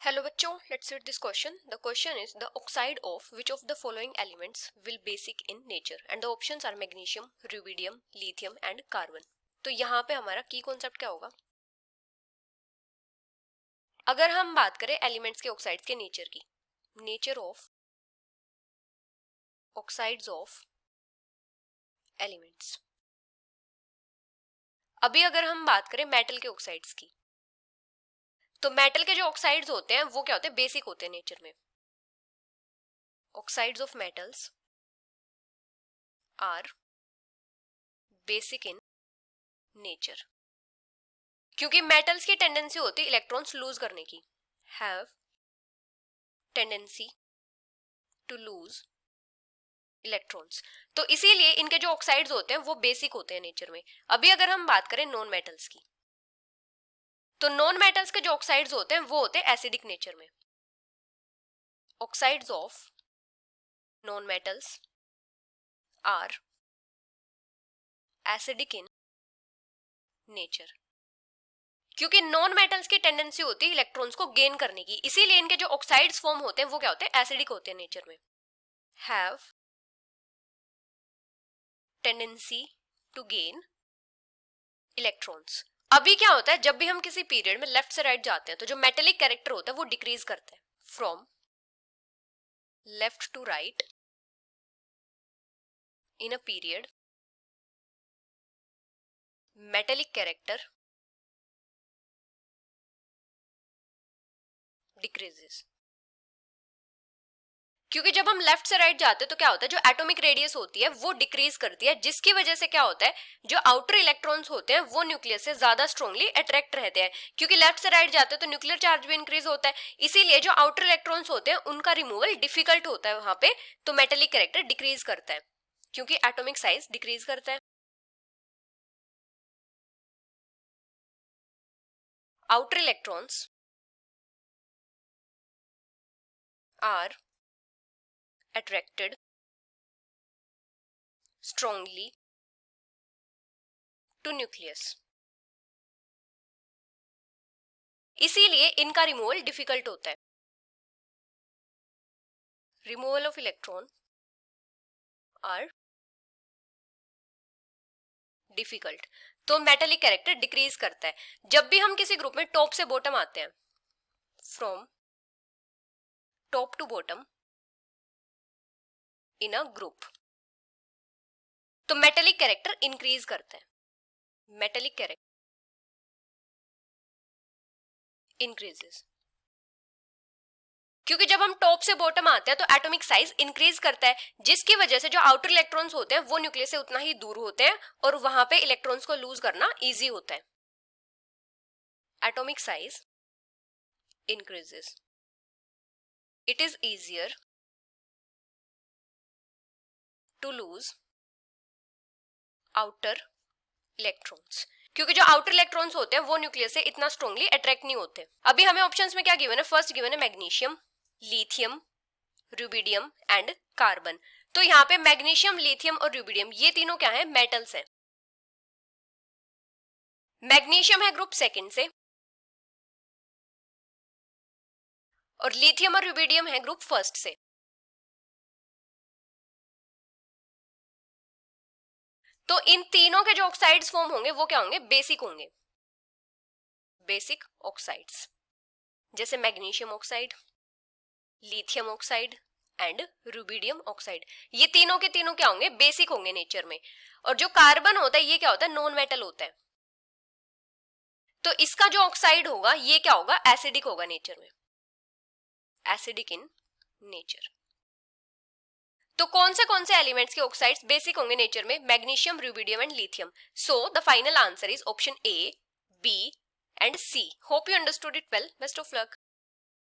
Hello बच्चों, let's read this question. The question is the oxide of which of the following elements will basic in nature and the options are magnesium, rubidium, lithium and carbon. तो यहाँ पे हमारा की concept क्या होगा? अगर हम बात करें एलिमेंट्स के ऑक्साइड्स के नेचर की, nature of oxides of elements. अभी अगर हम बात करें मेटल के ऑक्साइड्स की, तो मेटल के जो ऑक्साइड्स होते हैं वो क्या होते हैं? बेसिक होते हैं नेचर में. Oxides of metals are basic in nature. क्योंकि मेटल्स की टेंडेंसी होती है इलेक्ट्रॉन्स लूज करने की, have tendency to lose electrons. तो इसीलिए इनके जो ऑक्साइड्स होते हैं वो बेसिक होते हैं नेचर में. अभी अगर हम बात करें नॉन मेटल्स की, तो नॉन मेटल्स के जो ऑक्साइड्स होते हैं वो होते हैं एसिडिक नेचर में. Oxides of non metals are acidic in nature. क्योंकि नॉन मेटल्स की टेंडेंसी होती है इलेक्ट्रॉन्स को गेन करने की, इसीलिए इनके जो ऑक्साइड्स फॉर्म होते हैं वो क्या होते हैं? एसिडिक होते हैं नेचर में. Have tendency to gain electrons. अभी क्या होता है, जब भी हम किसी पीरियड में लेफ्ट से राइट जाते हैं तो जो मेटेलिक कैरेक्टर होता है वो डिक्रीज करता है. From left to right in a period metallic character decreases. क्योंकि जब हम लेफ्ट से राइट जाते हैं तो क्या होता है, जो एटॉमिक रेडियस होती है वो डिक्रीज करती है, जिसकी वजह से क्या होता है, जो आउटर इलेक्ट्रॉन्स होते हैं वो न्यूक्लियस से ज्यादा स्ट्रांगली अट्रैक्ट रहते हैं. क्योंकि लेफ्ट से राइट जाते हैं तो न्यूक्लियर चार्ज भी इंक्रीज होता है, इसीलिए जो आउटर इलेक्ट्रॉन्स होते हैं उनका रिमूवल डिफिकल्ट होता है वहां पे. तो मेटेलिक कैरेक्टर डिक्रीज करता है क्योंकि एटॉमिक साइज डिक्रीज करता है. Outer electrons are attracted strongly to nucleus. इसीलिए इनका रिमूवल डिफिकल्ट होता है. Removal of electron are difficult. तो मेटेलिक कैरेक्टर डिक्रीज करता है. जब भी हम किसी ग्रुप में टॉप से बॉटम आते हैं, from top to bottom in a group, तो मेटेलिक कैरेक्टर इंक्रीज करता है. Metallic character increases. क्योंकि जब हम टॉप से बॉटम आते हैं तो एटॉमिक साइज इंक्रीज करता है, जिसकी वजह से जो आउटर इलेक्ट्रॉन्स होते हैं वो न्यूक्लियस से उतना ही दूर होते हैं और वहां पे इलेक्ट्रॉन्स को लूज करना इजी होता है. Atomic size increases. It is easier to lose outer electrons. क्योंकि जो आउटर इलेक्ट्रॉन्स होते हैं वो न्यूक्लियस से इतना स्ट्रांगली अट्रैक्ट नहीं होते. अभी हमें ऑप्शंस में क्या गिवन है? फर्स्ट गिवन है magnesium, lithium, rubidium and carbon. तो यहाँ पे मैग्नीशियम, लिथियम और रुबिडियम ये तीनों क्या है? मेटल्स हैं. मैग्नीशियम है ग्रुप सेकंड से और लिथियम और रुबिडियम है ग्रुप फर्स्ट से. तो इन तीनों के जो ऑक्साइड्स फॉर्म होंगे वो क्या होंगे? बेसिक होंगे. बेसिक ऑक्साइड्स जैसे magnesium oxide, lithium oxide and rubidium oxide, ये तीनों के तीनों क्या होंगे? बेसिक होंगे नेचर में. और जो कार्बन होता है ये क्या होता है? नॉन मेटल होता है. तो इसका जो ऑक्साइड होगा ये क्या होगा? एसिडिक होगा नेचर में. Acidic in nature. तो कौन से एलिमेंट्स के ऑक्साइड्स बेसिक होंगे नेचर में? Magnesium, rubidium and lithium. So the final answer is option A, B and C. Hope you understood it well. Best of luck.